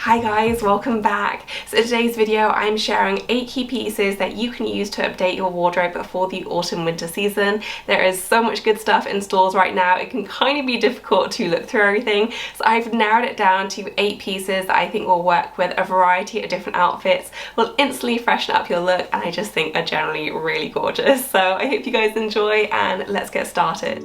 Hi guys, welcome back. So in today's video I'm sharing 8 key pieces that you can use to update your wardrobe for the autumn winter season. There is so much good stuff in stores right now, it can kind of be difficult to look through everything. So I've narrowed it down to 8 pieces that I think will work with a variety of different outfits, will instantly freshen up your look, and I just think are generally really gorgeous. So I hope you guys enjoy and let's get started.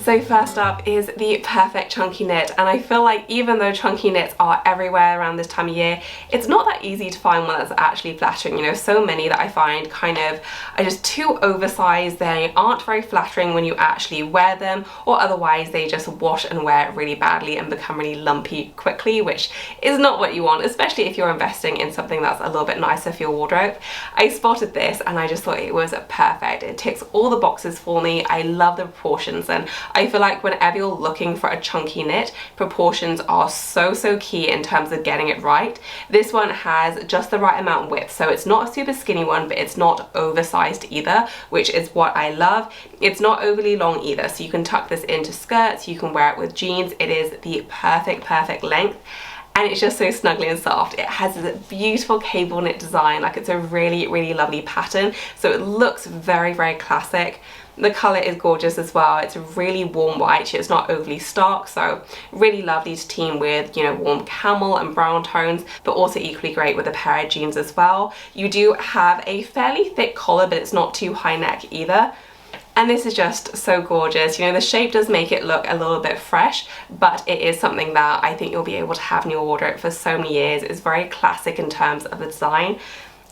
So first up is the perfect chunky knit, and I feel like even though chunky knits are everywhere around this time of year, it's not that easy to find one that's actually flattering. You know, so many that I find kind of are just too oversized, they aren't very flattering when you actually wear them, or otherwise they just wash and wear really badly and become really lumpy quickly, which is not what you want, especially if you're investing in something that's a little bit nicer for your wardrobe. I spotted this and I just thought it was perfect. It ticks all the boxes for me. I love the proportions, and I feel like whenever you're looking for a chunky knit, proportions are so key in terms of getting it right. This one has just the right amount of width, so it's not a super skinny one, but it's not oversized either, which is what I love. It's not overly long either, so you can tuck this into skirts, you can wear it with jeans. It is the perfect length. And it's just so snuggly and soft. It has this beautiful cable knit design, like it's a really lovely pattern, so it looks very classic. The colour is gorgeous as well. It's a really warm white, it's not overly stark, so really lovely to team with, you know, warm camel and brown tones, but also equally great with a pair of jeans as well. You do have a fairly thick collar, but it's not too high neck either. And this is just so gorgeous. You know, the shape does make it look a little bit fresh, but it is something that I think you'll be able to have in your wardrobe for so many years. It's very classic in terms of the design.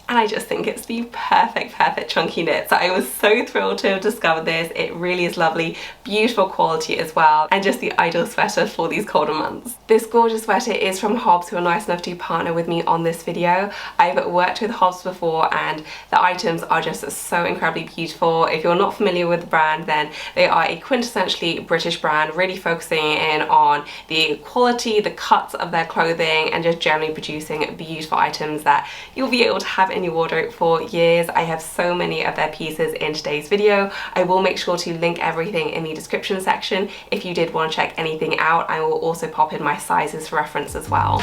And I just think it's the perfect chunky knit. So I was so thrilled to have discovered this. It really is lovely, beautiful quality as well, and just the ideal sweater for these colder months. This gorgeous sweater is from Hobbs, who are nice enough to partner with me on this video. I've worked with Hobbs before and the items are just so incredibly beautiful. If you're not familiar with the brand, then they are a quintessentially British brand, really focusing in on the quality, the cuts of their clothing, and just generally producing beautiful items that you'll be able to have in your wardrobe for years. I have so many of their pieces in today's video. I will make sure to link everything in the description section if you did want to check anything out. I will also pop in my sizes for reference as well.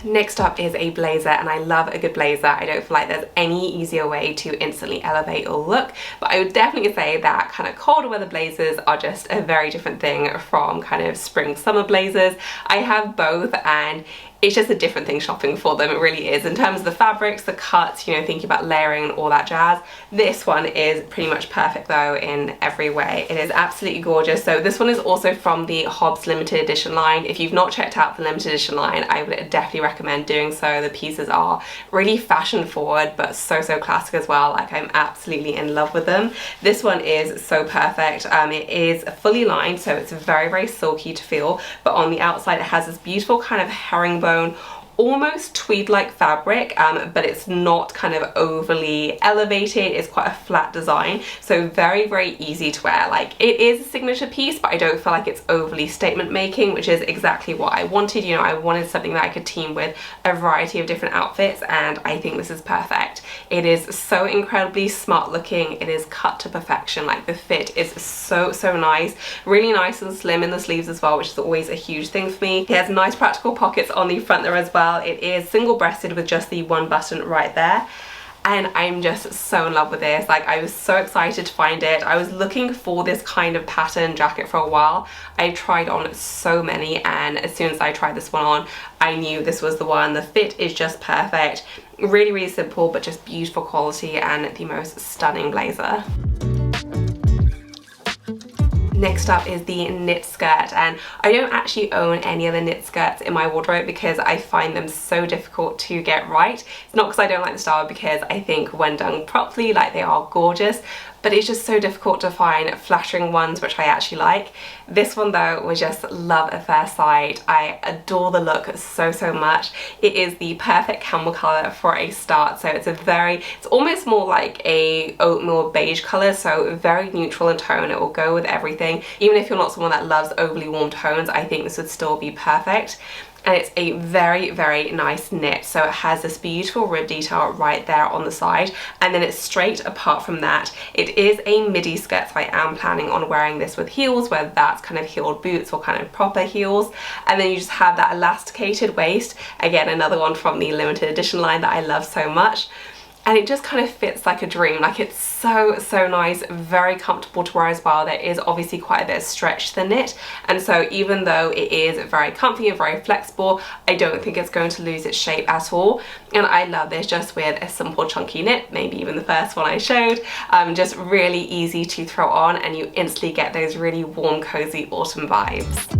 Next up is a blazer, and I love a good blazer. I don't feel like there's any easier way to instantly elevate your look, but I would definitely say that kind of colder weather blazers are just a very different thing from kind of spring summer blazers. I have both and it's just a different thing shopping for them, it really is. In terms of the fabrics, the cuts, you know, thinking about layering and all that jazz. This one is pretty much perfect though in every way. It is absolutely gorgeous. So this one is also from the Hobbs limited edition line. If you've not checked out the limited edition line, I would definitely recommend doing so. The pieces are really fashion forward, but so classic as well. Like, I'm absolutely in love with them. This one is so perfect. It is fully lined, so it's very silky to feel, but on the outside it has this beautiful kind of herringbone, almost tweed-like fabric, but it's not kind of overly elevated. It's quite a flat design, so very easy to wear. Like, it is a signature piece, but I don't feel like it's overly statement making, which is exactly what I wanted. You know, I wanted something that I could team with a variety of different outfits, and I think this is perfect. It is so incredibly smart looking. It is cut to perfection. Like, the fit is so nice, really nice and slim in the sleeves as well, which is always a huge thing for me. It has nice practical pockets on the front there as well. It is single-breasted with just the one button right there, and I'm just so in love with this. Like, I was so excited to find it. I was looking for this kind of pattern jacket for a while. I tried on so many, and as soon as I tried this one on, I knew this was the one. The fit is just perfect, really simple, but just beautiful quality and the most stunning blazer. Next up is the knit skirt, and I don't actually own any other knit skirts in my wardrobe because I find them so difficult to get right. It's not because I don't like the style, because I think when done properly, like, they are gorgeous, but it's just so difficult to find flattering ones which I actually like. This one though was just love at first sight. I adore the look so much. It is the perfect camel colour for a start, so it's almost more like a oatmeal beige colour, so very neutral in tone. It will go with everything. Even if you're not someone that loves overly warm tones, I think this would still be perfect. and it's a very, very nice knit. So it has this beautiful rib detail right there on the side, and then it's straight apart from that. It is a midi skirt, so I am planning on wearing this with heels, whether that's kind of heeled boots or kind of proper heels. And then you just have that elasticated waist, again another one from the limited edition line that I love so much. And it just kind of fits like a dream. Like, it's so nice, very comfortable to wear as well. There is obviously quite a bit of stretch to the knit, and so even though it is very comfy and very flexible, I don't think it's going to lose its shape at all. And I love this just with a simple chunky knit, maybe even the first one I showed. Just really easy to throw on, and you instantly get those really warm, cozy autumn vibes.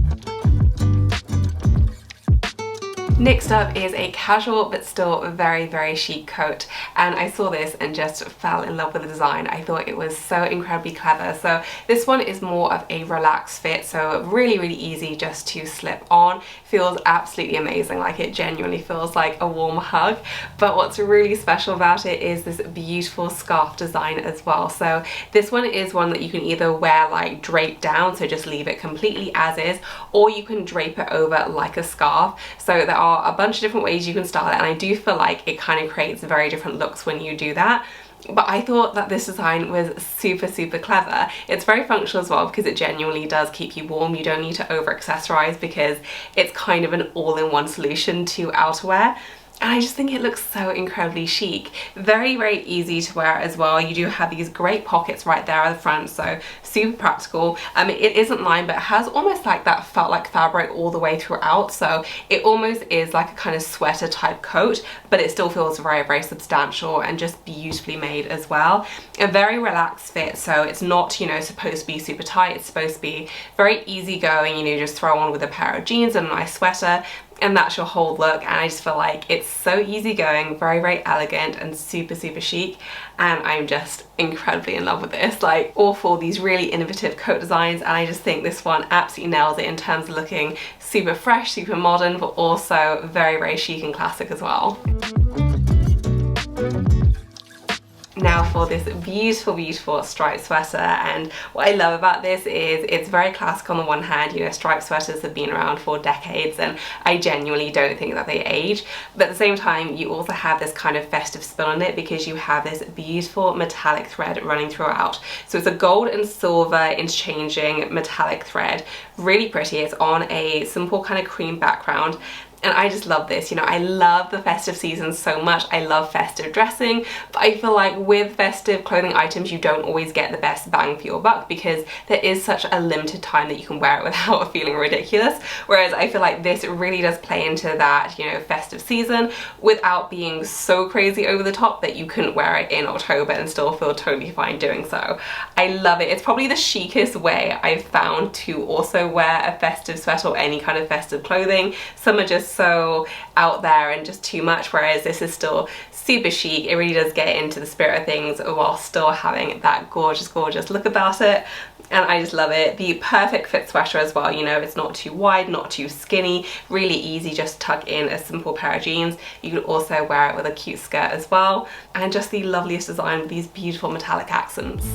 Next up is a casual but still very chic coat, and I saw this and just fell in love with the design. I thought it was so incredibly clever. So this one is more of a relaxed fit, so really easy just to slip on. Feels absolutely amazing, like it genuinely feels like a warm hug. But what's really special about it is this beautiful scarf design as well. So this one is one that you can either wear like draped down, so just leave it completely as is, or you can drape it over like a scarf. So there are a bunch of different ways you can style it, and I do feel like it kind of creates very different looks when you do that. But I thought that this design was super clever. It's very functional as well, because it genuinely does keep you warm. You don't need to over accessorize, because it's kind of an all-in-one solution to outerwear. And I just think it looks so incredibly chic. Very easy to wear as well. You do have these great pockets right there at the front, so super practical. It isn't lined, but it has almost like that felt like fabric all the way throughout, so it almost is like a kind of sweater type coat, but it still feels very substantial and just beautifully made as well. A very relaxed fit, so it's not, you know, supposed to be super tight. It's supposed to be very easygoing, you know, just throw on with a pair of jeans and a nice sweater, and that's your whole look. And I just feel like it's so easygoing, very elegant, and super chic, and I'm just incredibly in love with this. Like, all for these really innovative coat designs, and I just think this one absolutely nails it in terms of looking super fresh, super modern, but also very chic and classic as well. Now for this beautiful striped sweater, and what I love about this is it's very classic on the one hand. You know, striped sweaters have been around for decades, and I genuinely don't think that they age, but at the same time you also have this kind of festive spin on it, because you have this beautiful metallic thread running throughout. So it's a gold and silver interchanging metallic thread, really pretty. It's on a simple kind of cream background, and I just love this. You know, I love the festive season so much. I love festive dressing, but I feel like with festive clothing items you don't always get the best bang for your buck, because there is such a limited time that you can wear it without feeling ridiculous. Whereas I feel like this really does play into that, you know, festive season without being so crazy over the top that you couldn't wear it in October and still feel totally fine doing so. I love it. It's probably the chicest way I've found to also wear a festive sweater or any kind of festive clothing. Some are just so out there and just too much, whereas this is still super chic. It really does get into the spirit of things while still having that gorgeous look about it, and I just love it. The perfect fit sweater as well. You know, it's not too wide, not too skinny, really easy, just tuck in a simple pair of jeans. You can also wear it with a cute skirt as well, and just the loveliest design with these beautiful metallic accents.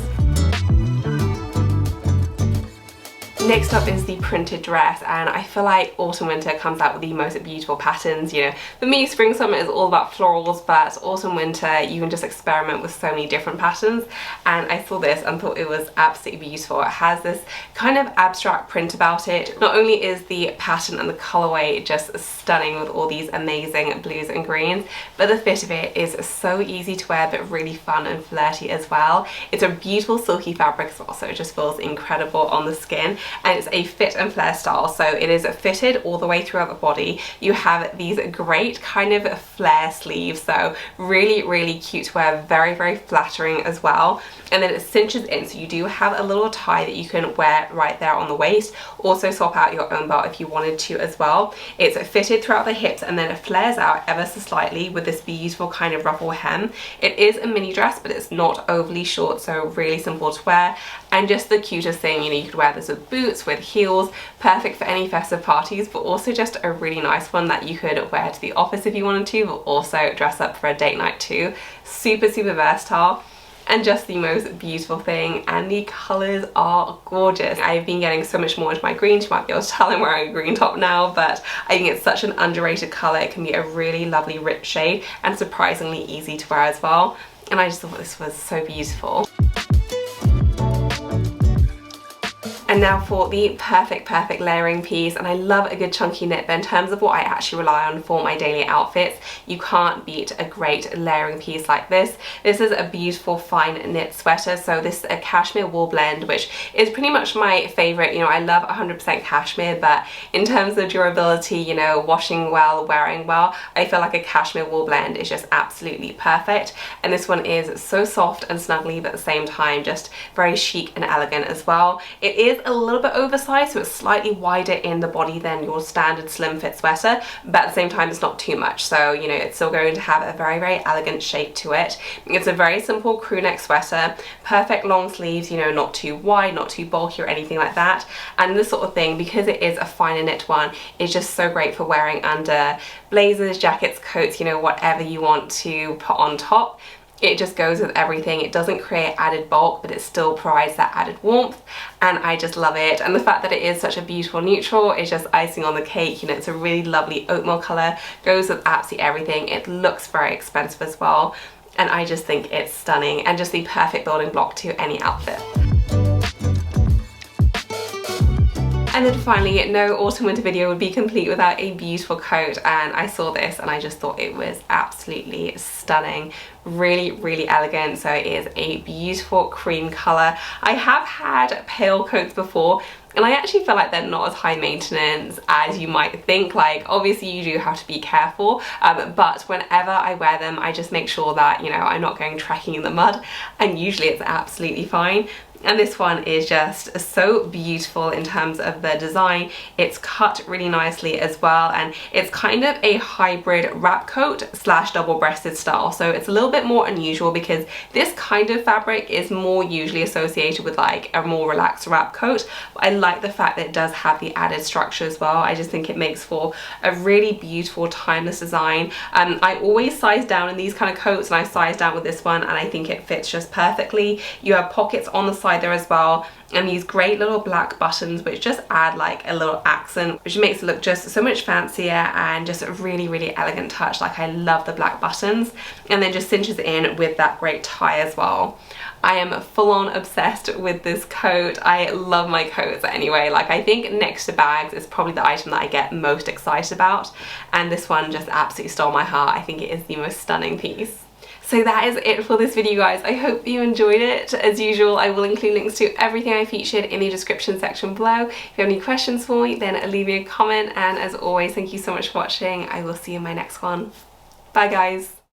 Next up is the printed dress, and I feel like autumn winter comes out with the most beautiful patterns. You know, for me spring summer is all about florals, but autumn winter you can just experiment with so many different patterns, and I saw this and thought it was absolutely beautiful. It has this kind of abstract print about it. Not only is the pattern and the colorway just stunning with all these amazing blues and greens, but the fit of it is so easy to wear but really fun and flirty as well. It's a beautiful silky fabric as well, so it just feels incredible on the skin. And it's a fit and flare style, so it is fitted all the way throughout the body. You have these great kind of flare sleeves, so really cute to wear, very flattering as well. And then it cinches in, so you do have a little tie that you can wear right there on the waist. Also swap out your own belt if you wanted to as well. It's fitted throughout the hips, and then it flares out ever so slightly with this beautiful kind of ruffle hem. It is a mini dress, but it's not overly short, so really simple to wear. And just the cutest thing, you know, you could wear this with boots, with heels, perfect for any festive parties, but also just a really nice one that you could wear to the office if you wanted to, but also dress up for a date night too. Super versatile. and just the most beautiful thing, and the colours are gorgeous. I've been getting so much more into my greens. You might be able to tell I'm wearing a green top now, but I think it's such an underrated colour. It can be a really lovely rich shade and surprisingly easy to wear as well, and I just thought this was so beautiful. And now for the perfect layering piece, and I love a good chunky knit, but in terms of what I actually rely on for my daily outfits, you can't beat a great layering piece like this. This is a beautiful fine knit sweater, so this is a cashmere wool blend, which is pretty much my favourite. You know, I love 100% cashmere, but in terms of durability, you know, washing well, wearing well, I feel like a cashmere wool blend is just absolutely perfect. And this one is so soft and snuggly, but at the same time just very chic and elegant as well. It is a little bit oversized, so it's slightly wider in the body than your standard slim fit sweater, but at the same time it's not too much, so you know, it's still going to have a very elegant shape to it. It's a very simple crew neck sweater, perfect long sleeves, you know, not too wide, not too bulky or anything like that, and this sort of thing, because it is a finer knit one, is just so great for wearing under blazers, jackets, coats, you know, whatever you want to put on top. It just goes with everything. It doesn't create added bulk, but it still provides that added warmth, and I just love it. And the fact that it is such a beautiful neutral is just icing on the cake. You know, it's a really lovely oatmeal colour, goes with absolutely everything. It looks very expensive as well, and I just think it's stunning and just the perfect building block to any outfit. And then finally, no autumn winter video would be complete without a beautiful coat, and I saw this and I just thought it was absolutely stunning. Really elegant. So it is a beautiful cream colour. I have had pale coats before, and I actually feel like they're not as high maintenance as you might think. Like, obviously you do have to be careful, but whenever I wear them, I just make sure that, you know, I'm not going trekking in the mud, and usually it's absolutely fine. And this one is just so beautiful in terms of the design. It's cut really nicely as well, and it's kind of a hybrid wrap coat slash double-breasted style, so it's a little bit more unusual because this kind of fabric is more usually associated with like a more relaxed wrap coat. But I like the fact that it does have the added structure as well. I just think it makes for a really beautiful timeless design. I always size down in these kind of coats, and I size down with this one, and I think it fits just perfectly. You have pockets on the side there as well, and these great little black buttons which just add like a little accent, which makes it look just so much fancier and just a really elegant touch. Like, I love the black buttons, and then just cinches in with that great tie as well. I am full on obsessed with this coat. I love my coats anyway. Like, I think next to bags is probably the item that I get most excited about, and this one just absolutely stole my heart. I think it is the most stunning piece. So that is it for this video, guys. I hope you enjoyed it. As usual, I will include links to everything I featured in the description section below. If you have any questions for me, then leave me a comment, and as always, thank you so much for watching. I will see you in my next one. Bye, guys.